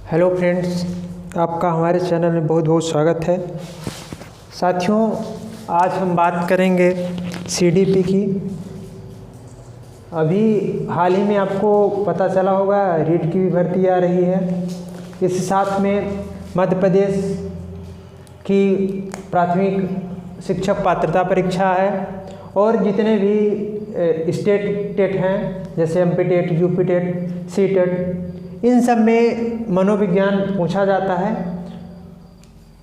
Hello friends, आपका हमारे channel में बहुत बहुत स्वागत है। साथियों, आज हम बात करेंगे सीडीपी की। अभी हाल ही में आपको पता चला होगा रीट की भी भर्ती आ रही है। इस साथ में मध्य प्रदेश की प्राथमिक शिक्षक पात्रता परीक्षा है और जितने भी स्टेट टेट हैं जैसे MP TET, UP TET, C TET, इन सब में मनोविज्ञान पूछा जाता है,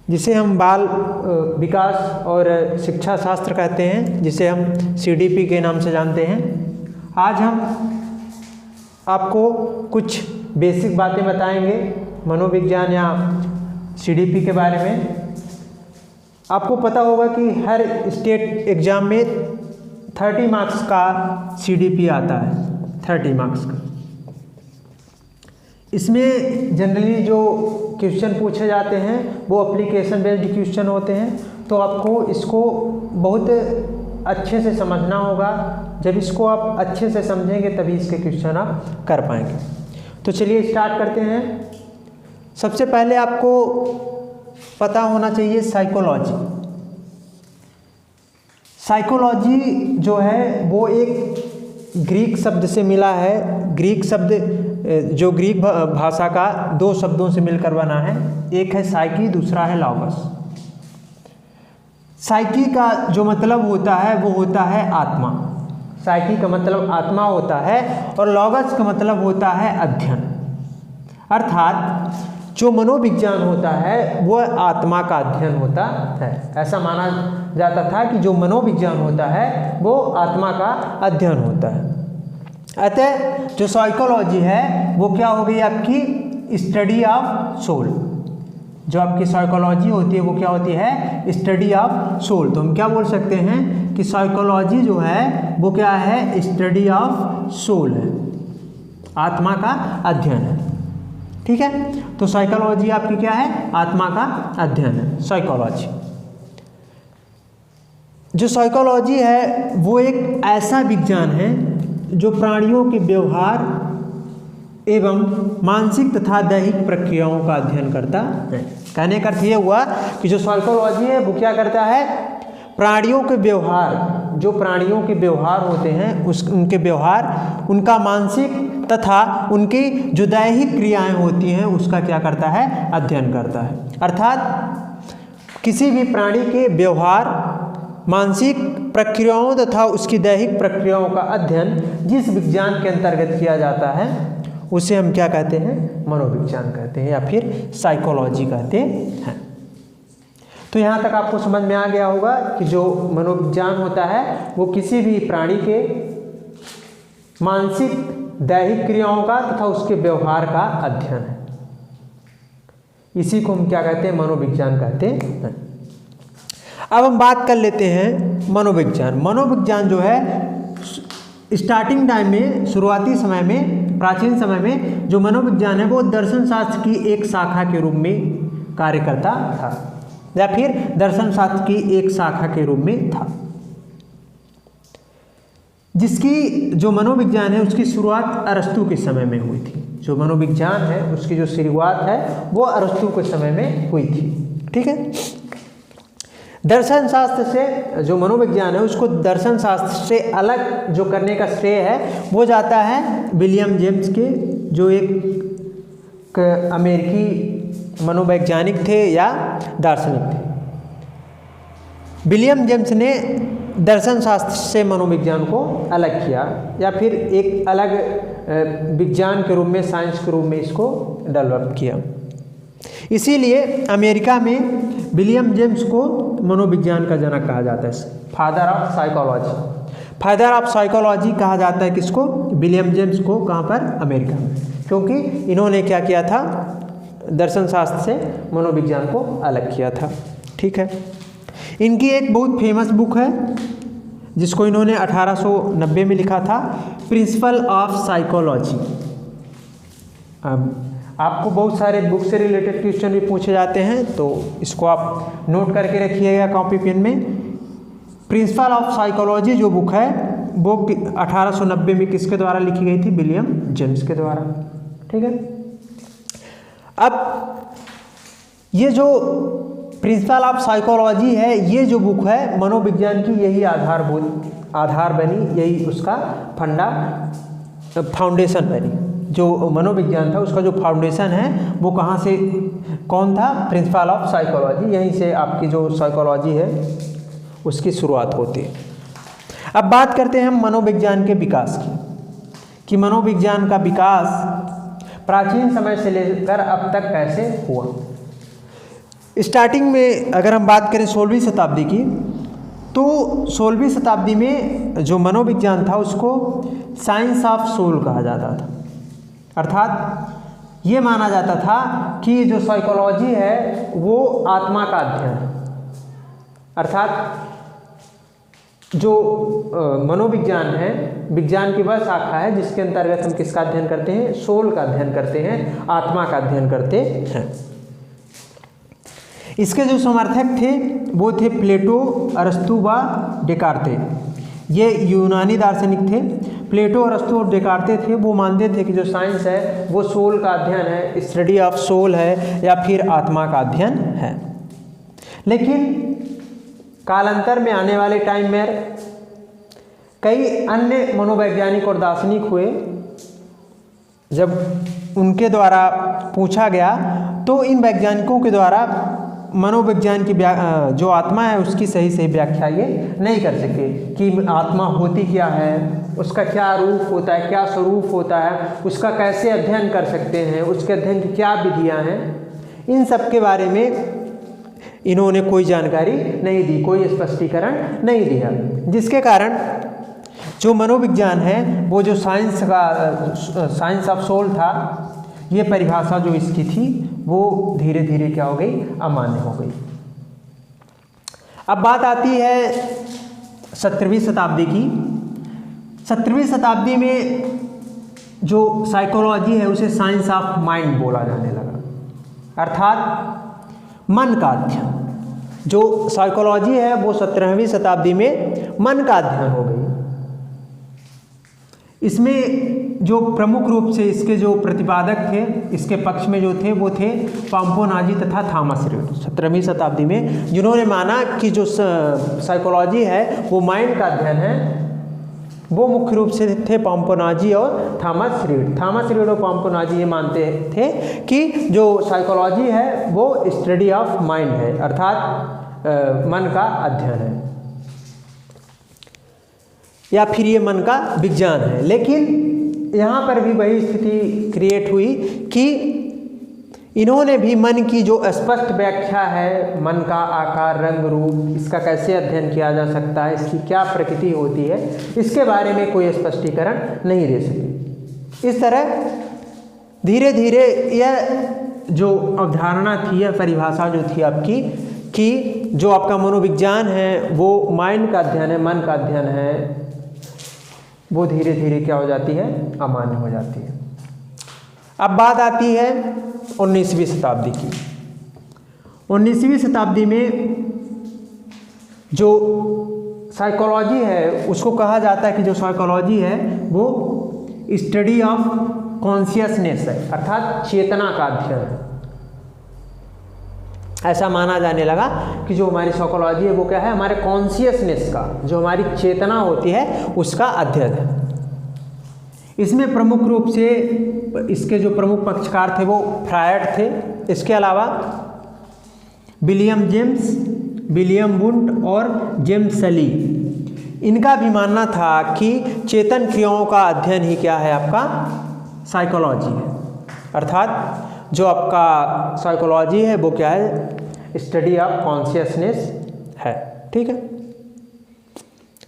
जिसे हम बाल विकास और शिक्षा शास्त्र कहते हैं, जिसे हम सीडीपी के नाम से जानते हैं। आज हम आपको कुछ बेसिक बातें बताएंगे मनोविज्ञान या सीडीपी के बारे में। आपको पता होगा कि हर स्टेट एग्ज़ाम में 30 मार्क्स का सीडीपी आता है, 30 मार्क्स का। इसमें जनरली जो क्वेश्चन पूछे जाते हैं वो एप्लीकेशन बेस्ड क्वेश्चन होते हैं, तो आपको इसको बहुत अच्छे से समझना होगा। जब इसको आप अच्छे से समझेंगे तभी इसके क्वेश्चन आप कर पाएंगे। तो चलिए स्टार्ट करते हैं। सबसे पहले आपको पता होना चाहिए साइकोलॉजी। साइकोलॉजी जो है वो एक ग्रीक शब्द से मिला है। ग्रीक शब्द जो ग्रीक भाषा का 2 शब्दों से मिलकर बना है, एक है साइकी, दूसरा है लॉगस। साइकी का जो मतलब होता है वो होता है आत्मा। साइकी का मतलब आत्मा होता है और लॉगस का मतलब होता है अध्ययन। अर्थात जो मनोविज्ञान होता है वो आत्मा का अध्ययन होता है। ऐसा माना जाता था कि जो मनोविज्ञान होता है वो आत्मा का अध्ययन होता है। अतः जो साइकोलॉजी है वो क्या हो गई आपकी स्टडी ऑफ सोल। जो आपकी साइकोलॉजी होती है वो क्या होती है, स्टडी ऑफ सोल। तो हम क्या बोल सकते हैं कि साइकोलॉजी जो है वो क्या है, स्टडी ऑफ सोल है, आत्मा का अध्ययन है। ठीक है, तो साइकोलॉजी आपकी क्या है, आत्मा का अध्ययन है, साइकोलॉजी। जो साइकोलॉजी है वो एक ऐसा विज्ञान है जो प्राणियों के व्यवहार एवं मानसिक तथा दैहिक प्रक्रियाओं का अध्ययन करता है। कहने का अर्थ ये हुआ कि जो साइकोलॉजी है वो क्या करता है, प्राणियों के व्यवहार, जो प्राणियों के व्यवहार होते हैं उनके व्यवहार, उनका मानसिक तथा उनकी जो दैहिक क्रियाएं होती हैं उसका क्या करता है, अध्ययन करता है। अर्थात किसी भी प्राणी के व्यवहार, मानसिक प्रक्रियाओं तथा उसकी दैहिक प्रक्रियाओं का अध्ययन जिस विज्ञान के अंतर्गत किया जाता है उसे हम क्या कहते हैं, मनोविज्ञान कहते हैं या फिर साइकोलॉजी कहते हैं। तो यहाँ तक आपको समझ में आ गया होगा कि जो मनोविज्ञान होता है वो किसी भी प्राणी के मानसिक दैहिक क्रियाओं का तथा उसके व्यवहार का अध्ययन है। इसी को हम क्या कहते हैं, मनोविज्ञान कहते हैं। अब हम बात कर लेते हैं मनोविज्ञान। मनोविज्ञान जो है स्टार्टिंग टाइम में, शुरुआती समय में, प्राचीन समय में जो मनोविज्ञान है वो दर्शन शास्त्र की एक शाखा के रूप में कार्य करता था या फिर दर्शन शास्त्र की एक शाखा के रूप में था। जिसकी जो मनोविज्ञान है उसकी शुरुआत अरस्तु के समय में हुई थी। जो मनोविज्ञान है उसकी जो शुरुआत है वो अरस्तु के समय में हुई थी। ठीक है, दर्शन शास्त्र से जो मनोविज्ञान है उसको दर्शन शास्त्र से अलग जो करने का श्रेय है वो जाता है विलियम जेम्स के, जो एक अमेरिकी मनोवैज्ञानिक थे या दार्शनिक थे। विलियम जेम्स ने दर्शन शास्त्र से मनोविज्ञान को अलग किया या फिर एक अलग विज्ञान के रूप में, साइंस के रूप में इसको डेवलप किया। इसीलिए अमेरिका में विलियम जेम्स को मनोविज्ञान का जनक कहा जाता है, father of psychology. Father of psychology कहा जाता है किसको, विलियम जेम्स को। कहाँ पर, अमेरिका में, क्योंकि इन्होंने क्या किया था, दर्शन शास्त्र से मनोविज्ञान को अलग किया था। ठीक है, इनकी एक बहुत फेमस बुक है जिसको इन्होंने 1890 में लिखा था, प्रिंसिपल ऑफ साइकोलॉजी। आपको बहुत सारे बुक से रिलेटेड क्वेश्चन भी पूछे जाते हैं, तो इसको आप नोट करके रखिएगा कॉपी पेन में। प्रिंसिपल ऑफ साइकोलॉजी जो बुक है वो 1890 में किसके द्वारा लिखी गई थी, विलियम जेम्स के द्वारा। ठीक है, अब ये जो प्रिंसिपल ऑफ साइकोलॉजी है, ये जो बुक है मनोविज्ञान की, यही आधार बनी, यही उसका फाउंडेशन बनी। जो मनोविज्ञान था उसका जो फाउंडेशन है वो कहाँ से, कौन था? Principle of psychology. यहीं से आपकी जो साइकोलॉजी है उसकी शुरुआत होती है। अब बात करते हैं हम मनोविज्ञान के विकास की, कि मनोविज्ञान का विकास प्राचीन समय से लेकर अब तक कैसे हुआ। स्टार्टिंग में अगर हम बात करें 16वीं शताब्दी की, तो 16वीं शताब्दी में जो मनोविज्ञान था उसको साइंस ऑफ सोल कहा जाता था। अर्थात ये माना जाता था कि जो साइकोलॉजी है वो आत्मा का अध्ययन है। अर्थात जो मनोविज्ञान है, विज्ञान की वह शाखा है जिसके अंतर्गत हम किसका अध्ययन करते हैं? सोल का अध्ययन करते हैं, आत्मा का अध्ययन करते हैं। इसके जो समर्थक थे वो थे प्लेटो, अरस्तु व डेकार्ते। ये यूनानी दार्शनिक थे। प्लेटो, अरस्तु और डेकार्ते थे, वो मानते थे कि जो साइंस है वो सोल का अध्ययन है, स्टडी ऑफ सोल है, या फिर आत्मा का अध्ययन है। लेकिन कालांतर में आने वाले टाइम में कई अन्य मनोवैज्ञानिक और दार्शनिक हुए। जब उनके द्वारा पूछा गया तो इन वैज्ञानिकों के द्वारा मनोविज्ञान की जो आत्मा है उसकी सही व्याख्या ये नहीं कर सके कि आत्मा होती क्या है, उसका क्या रूप होता है, क्या स्वरूप होता है, उसका कैसे अध्ययन कर सकते हैं, उसके अध्ययन की क्या विधियां हैं। इन सब के बारे में इन्होंने कोई जानकारी नहीं दी, कोई स्पष्टीकरण नहीं दिया, जिसके कारण जो मनोविज्ञान है वो जो साइंस ऑफ सोल था, ये परिभाषा जो इसकी थी वो धीरे धीरे क्या हो गई? अमान्य हो गई। अब बात आती है 17वीं शताब्दी की। 17वीं शताब्दी में जो साइकोलॉजी है उसे साइंस ऑफ माइंड बोला जाने लगा, अर्थात मन का अध्ययन। जो साइकोलॉजी है वो 17वीं शताब्दी में मन का अध्ययन हो गई। इसमें जो प्रमुख रूप से इसके जो प्रतिपादक थे, इसके पक्ष में जो थे वो थे पाम्पोनाजी तथा थॉमस रीड। 17वीं शताब्दी में जिन्होंने माना कि जो साइकोलॉजी है वो माइंड का अध्ययन है, वो मुख्य रूप से थे पाम्पोनाजी और थॉमस रीड। थॉमस रीड और पाम्पोनाजी ये मानते थे कि जो साइकोलॉजी है वो स्टडी ऑफ माइंड है, अर्थात मन का अध्ययन है, या फिर ये मन का विज्ञान है। लेकिन यहाँ पर भी वही स्थिति क्रिएट हुई कि इन्होंने भी मन की जो स्पष्ट व्याख्या है, मन का आकार, रंग, रूप, इसका कैसे अध्ययन किया जा सकता है, इसकी क्या प्रकृति होती है, इसके बारे में कोई स्पष्टीकरण नहीं दे सके। इस तरह धीरे धीरे यह जो अवधारणा थी, यह परिभाषा जो थी आपकी, कि जो आपका मनोविज्ञान है वो माइंड का अध्ययन है, मन का अध्ययन है, वो धीरे धीरे क्या हो जाती है? अमान्य हो जाती है। अब बात आती है 19वीं शताब्दी की। 19वीं शताब्दी में जो साइकोलॉजी है उसको कहा जाता है कि जो साइकोलॉजी है वो स्टडी ऑफ कॉन्शियसनेस है, अर्थात चेतना का अध्ययन है। ऐसा माना जाने लगा कि जो हमारी साइकोलॉजी है वो क्या है? हमारे कॉन्शियसनेस का, जो हमारी चेतना होती है उसका अध्ययन है। इसमें प्रमुख रूप से इसके जो प्रमुख पक्षकार थे वो फ्रायड थे। इसके अलावा विलियम जेम्स, विलियम वुंड और जेम्स सली, इनका भी मानना था कि चेतन क्रियाओं का अध्ययन ही क्या है? आपका साइकोलॉजी है। अर्थात जो आपका साइकोलॉजी है वो क्या है? स्टडी ऑफ कॉन्शियसनेस है। ठीक है,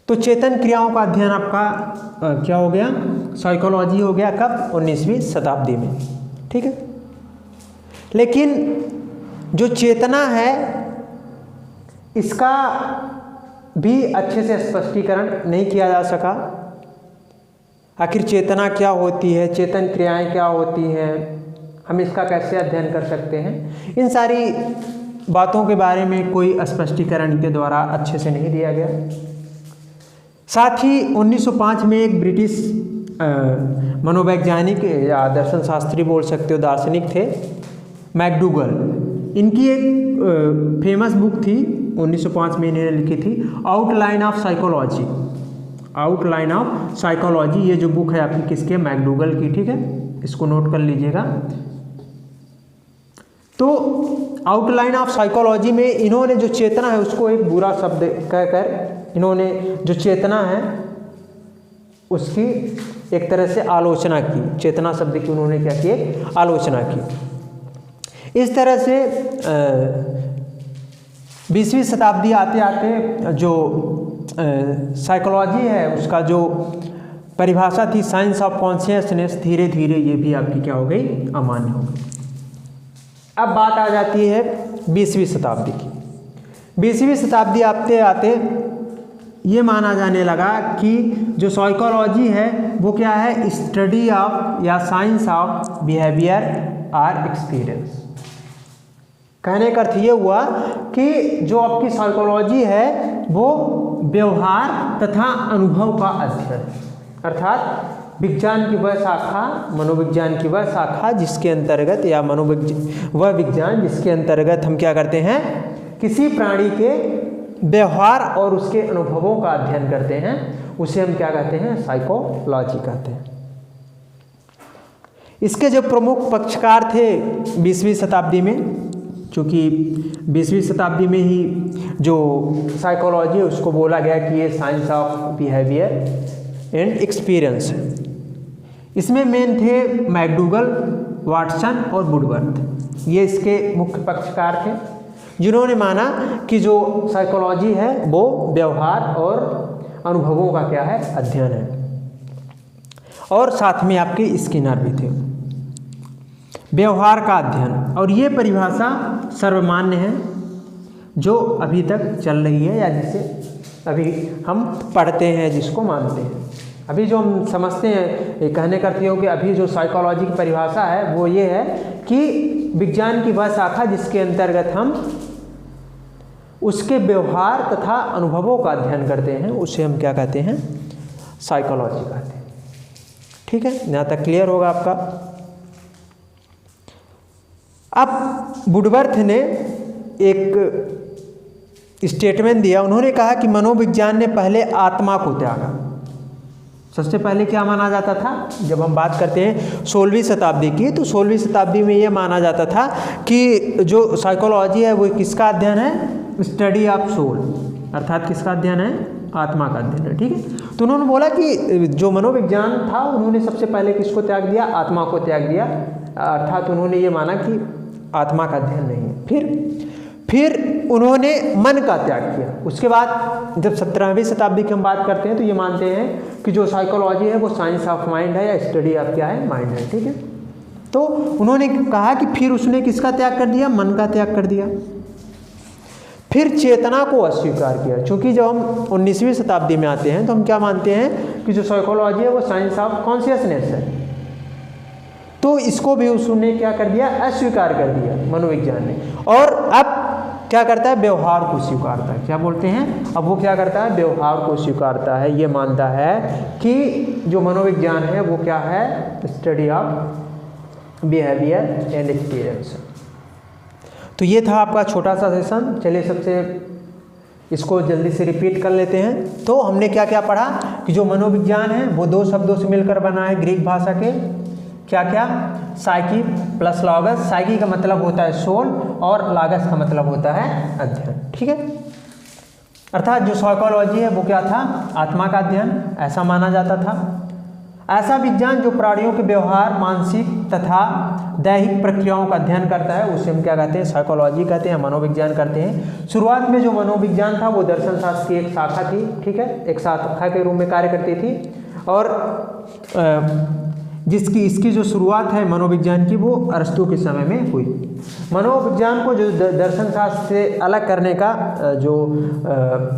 तो चेतन क्रियाओं का अध्ययन आपका क्या हो गया? साइकोलॉजी हो गया। कब? 19वीं शताब्दी में। ठीक है, लेकिन जो चेतना है इसका भी अच्छे से स्पष्टीकरण नहीं किया जा सका। आखिर चेतना क्या होती है, चेतन क्रियाएं क्या होती हैं, हम इसका कैसे अध्ययन कर सकते हैं, इन सारी बातों के बारे में कोई स्पष्टीकरण इनके द्वारा अच्छे से नहीं दिया गया। साथ ही 1905 में एक ब्रिटिश मनोवैज्ञानिक या दर्शन शास्त्री बोल सकते हो, दार्शनिक थे, मैकडूगल, इनकी एक फेमस बुक थी 1905 में इन्होंने लिखी थी, outline of psychology. Outline of psychology ये जो बुक है आपकी किसकी है? मैकडूगल की, ठीक है, इसको नोट कर लीजिएगा। तो आउटलाइन ऑफ साइकोलॉजी में इन्होंने जो चेतना है उसको एक बुरा शब्द कहकर इन्होंने जो चेतना है उसकी एक तरह से आलोचना की। चेतना शब्द की उन्होंने क्या की? आलोचना की। इस तरह से 20वीं शताब्दी आते आते जो साइकोलॉजी है उसका जो परिभाषा थी साइंस ऑफ कॉन्शियसनेस, धीरे धीरे ये भी आपकी क्या हो गई? अमान्य हो गई। अब बात आ जाती है 20वीं शताब्दी की। 20वीं शताब्दी आते आते ये माना जाने लगा कि जो साइकोलॉजी है वो क्या है? स्टडी ऑफ या साइंस ऑफ बिहेवियर और एक्सपीरियंस। कहने का अर्थ ये हुआ कि जो आपकी साइकोलॉजी है वो व्यवहार तथा अनुभव का अध्ययन, अर्थात विज्ञान की वह शाखा, मनोविज्ञान की वह शाखा जिसके अंतर्गत या वह विज्ञान जिसके अंतर्गत हम क्या करते हैं? किसी प्राणी के व्यवहार और उसके अनुभवों का अध्ययन करते हैं, उसे हम क्या कहते हैं? साइकोलॉजी कहते हैं। इसके जो प्रमुख पक्षकार थे 20वीं शताब्दी में, क्योंकि 20वीं शताब्दी में ही जो साइकोलॉजी है उसको बोला गया कि ये science of behaviour and experience है। इसमें मेन थे मैकडूगल, वाटसन और वुडवर्थ। ये इसके मुख्य पक्षकार थे जिन्होंने माना कि जो साइकोलॉजी है वो व्यवहार और अनुभवों का क्या है? अध्ययन है। और साथ में आपके स्किनर भी थे, व्यवहार का अध्ययन। और ये परिभाषा सर्वमान्य है जो अभी तक चल रही है या जिसे अभी हम पढ़ते हैं, जिसको मानते हैं। अभी जो हम समझते हैं, ये कहने का अर्थ ये हो कि अभी जो साइकोलॉजी की परिभाषा है वो ये है कि विज्ञान की वह शाखा जिसके अंतर्गत हम उसके व्यवहार तथा अनुभवों का अध्ययन करते हैं, उसे हम क्या कहते हैं? साइकोलॉजी कहते हैं। ठीक है, यहाँ तक क्लियर होगा आपका। अब वुडवर्थ ने एक स्टेटमेंट दिया। उन्होंने कहा कि मनोविज्ञान ने पहले आत्मा को त्यागा। सबसे पहले क्या माना जाता था? जब हम बात करते हैं 16वीं शताब्दी की, तो 16वीं शताब्दी में ये माना जाता था कि जो साइकोलॉजी है वो किसका अध्ययन है? स्टडी ऑफ सोल, अर्थात किसका अध्ययन है? आत्मा का अध्ययन है। ठीक है, तो उन्होंने बोला कि जो मनोविज्ञान था उन्होंने सबसे पहले किसको त्याग दिया? आत्मा को त्याग दिया, अर्थात उन्होंने ये माना कि आत्मा का अध्ययन नहीं है। फिर उन्होंने मन का त्याग किया। उसके बाद जब 17वीं शताब्दी की हम बात करते हैं तो ये मानते हैं कि जो साइकोलॉजी है वो साइंस ऑफ माइंड है या स्टडी ऑफ क्या है? माइंड है। ठीक है, तो उन्होंने कहा कि फिर उसने किसका त्याग कर दिया? मन का त्याग कर दिया। फिर चेतना को अस्वीकार किया, क्योंकि जब हम 19वीं शताब्दी में आते हैं तो हम क्या मानते हैं कि जो साइकोलॉजी है वो साइंस ऑफ कॉन्शियसनेस है, तो इसको भी उसने क्या कर दिया? अस्वीकार कर दिया मनोविज्ञान ने। और अब क्या करता है? व्यवहार को स्वीकारता है। क्या बोलते हैं? अब वो क्या करता है? व्यवहार को स्वीकारता है। ये मानता है कि जो मनोविज्ञान है वो क्या है? Study of behaviour and experience. तो ये था आपका छोटा सा सेशन। चलिए सबसे इसको जल्दी से रिपीट कर लेते हैं। तो हमने क्या क्या पढ़ा कि जो मनोविज्ञान है वो दो शब्दों से मिलकर बना है, ग्रीक भाषा के क्या क्या? Psyche plus logos. साइकी का मतलब होता है सोल और लागस का मतलब होता है अध्ययन। ठीक है, अर्थात जो साइकोलॉजी है वो क्या था? आत्मा का अध्ययन, ऐसा माना जाता था। ऐसा विज्ञान जो प्राणियों के व्यवहार, मानसिक तथा दैहिक प्रक्रियाओं का अध्ययन करता है उसे हम क्या कहते हैं? साइकोलॉजी कहते हैं, मनोविज्ञान कहते हैं। शुरुआत में जो मनोविज्ञान था वो दर्शन शास्त्र की एक शाखा थी। ठीक है, एक शाखा के रूप में कार्य करती थी। और इसकी जो शुरुआत है मनोविज्ञान की वो अरस्तू के समय में हुई। मनोविज्ञान को जो दर्शन शास्त्र से अलग करने का जो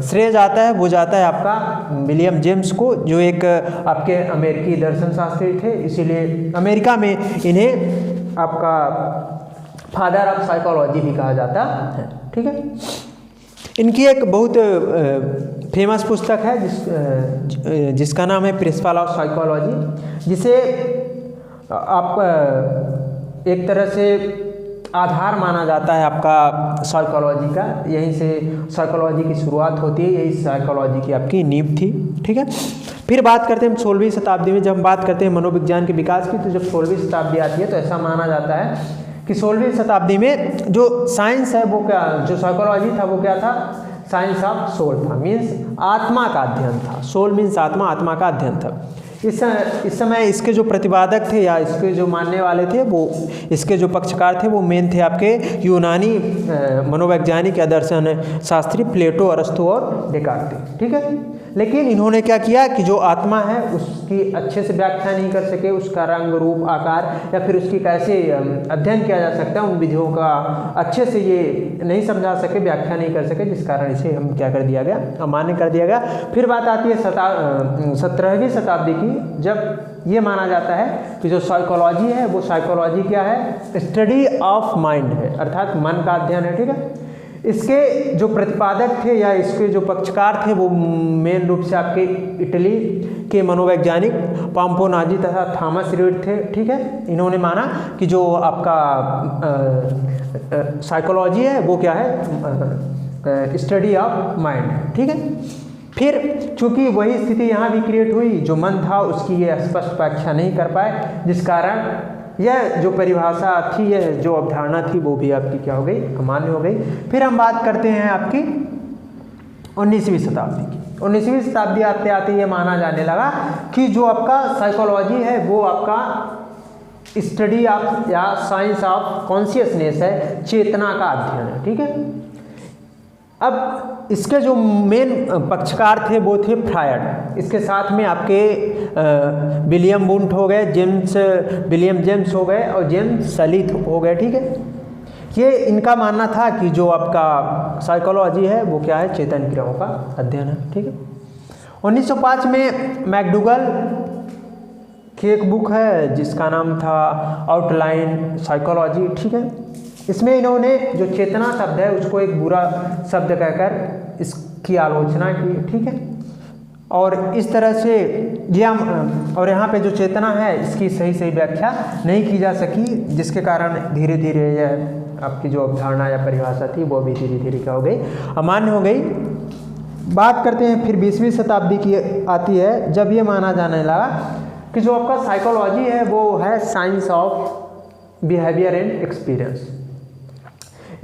श्रेय जाता है वो जाता है आपका विलियम जेम्स को, जो एक आपके अमेरिकी दर्शन शास्त्री थे। इसीलिए अमेरिका में इन्हें आपका फादर ऑफ साइकोलॉजी भी कहा जाता है। ठीक है, इनकी एक बहुत फेमस पुस्तक है जिसका नाम है प्रिंसिपल ऑफ साइकोलॉजी, जिसे आप एक तरह से आधार माना जाता है आपका साइकोलॉजी का। यहीं से साइकोलॉजी की शुरुआत होती है, यही साइकोलॉजी की आपकी नींव थी। ठीक है, फिर बात करते हैं हम 16वीं शताब्दी में। जब हम बात करते हैं मनोविज्ञान के विकास की, तो जब 16वीं शताब्दी आती है तो ऐसा माना जाता है कि 16वीं शताब्दी में जो साइंस है वो क्या, जो साइकोलॉजी था वो क्या था, साइंस ऑफ सोल था, मीन्स आत्मा का अध्ययन था। सोल मीन्स आत्मा, आत्मा का अध्ययन था। इस समय इसके जो प्रतिपादक थे या इसके जो मानने वाले थे, वो इसके जो पक्षकार थे वो मेन थे आपके यूनानी मनोवैज्ञानिक या दर्शन शास्त्री प्लेटो, अरस्तु और डेकार्tes। ठीक है, लेकिन इन्होंने क्या किया कि जो आत्मा है उसकी अच्छे से व्याख्या नहीं कर सके, उसका रंग रूप आकार या फिर उसकी कैसे अध्ययन किया जा सकता है, उन विधियों का अच्छे से ये नहीं समझा सके, व्याख्या नहीं कर सके, जिस कारण इसे हम क्या कर दिया गया, अमान्य कर दिया गया। फिर बात आती है 17वीं शताब्दी की, जब ये माना जाता है कि जो साइकोलॉजी है वो साइकोलॉजी क्या है, स्टडी ऑफ माइंड है, अर्थात मन का अध्ययन है। ठीक है, इसके जो प्रतिपादक थे या इसके जो पक्षकार थे वो मेन रूप से आपके इटली के मनोवैज्ञानिक पाम्पोनाजी तथा थॉमस रीड थे। ठीक है, इन्होंने माना कि जो आपका साइकोलॉजी है वो क्या है, स्टडी ऑफ माइंड है। ठीक है, फिर चूंकि वही स्थिति यहाँ भी क्रिएट हुई, जो मन था उसकी ये स्पष्ट व्याख्या नहीं कर पाए, जिस कारण यह जो परिभाषा थी, यह जो अवधारणा थी वो भी आपकी क्या हो गई, अमान्य हो गई। फिर हम बात करते हैं आपकी 19वीं शताब्दी की। 19वीं शताब्दी आते आते ये माना जाने लगा कि जो आपका साइकोलॉजी है वो आपका स्टडी ऑफ या साइंस ऑफ कॉन्शियसनेस है, चेतना का अध्ययन है। ठीक है, अब इसके जो मेन पक्षकार थे वो थे फ्रायड, इसके साथ में आपके विलियम वुंट हो गए, विलियम जेम्स हो गए और जेम्स सलीथ हो गए। ठीक है, ये इनका मानना था कि जो आपका साइकोलॉजी है वो क्या है, चेतन क्रियाओं का अध्ययन है। ठीक है, 1905 में मैकडूगल की एक बुक है जिसका नाम था आउटलाइन साइकोलॉजी। ठीक है, इसमें इन्होंने जो चेतना शब्द है उसको एक बुरा शब्द कहकर इसकी आलोचना की। ठीक है, और इस तरह से और यहाँ पे जो चेतना है इसकी सही व्याख्या नहीं की जा सकी, जिसके कारण धीरे धीरे यह आपकी जो अवधारणा या परिभाषा थी वो भी धीरे धीरे क्या हो गई, अमान्य हो गई। बात करते हैं फिर 20वीं शताब्दी की आती है, जब ये माना जाने लगा कि जो आपका साइकोलॉजी है वो है science of behaviour and experience.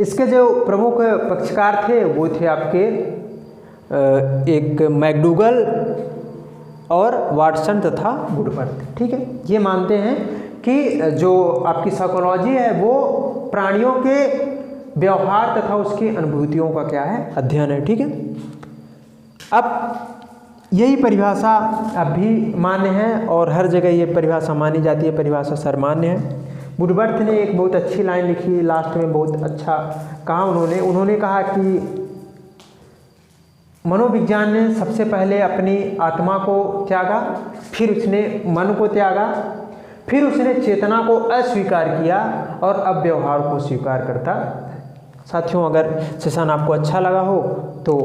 इसके जो प्रमुख पक्षकार थे वो थे आपके एक मैकडूगल और वाटसन तथा वुडवर्थ। ठीक है, ये मानते हैं कि जो आपकी साइकोलॉजी है वो प्राणियों के व्यवहार तथा उसकी अनुभूतियों का क्या है, अध्ययन है। ठीक है, अब यही परिभाषा अब भी मान्य है और हर जगह ये परिभाषा मानी जाती है, परिभाषा सर्वमान्य है। वुडवर्थ ने एक बहुत अच्छी लाइन लिखी लास्ट में, बहुत अच्छा कहा उन्होंने कहा कि मनोविज्ञान ने सबसे पहले अपनी आत्मा को त्यागा, फिर उसने मन को त्यागा, फिर उसने चेतना को अस्वीकार किया और अब व्यवहार को स्वीकार करता है। साथियों, अगर सेशन आपको अच्छा लगा हो तो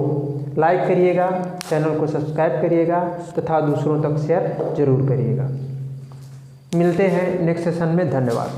लाइक करिएगा, चैनल को सब्सक्राइब करिएगा तथा दूसरों तक शेयर जरूर करिएगा। मिलते हैं नेक्स्ट सेशन में, धन्यवाद।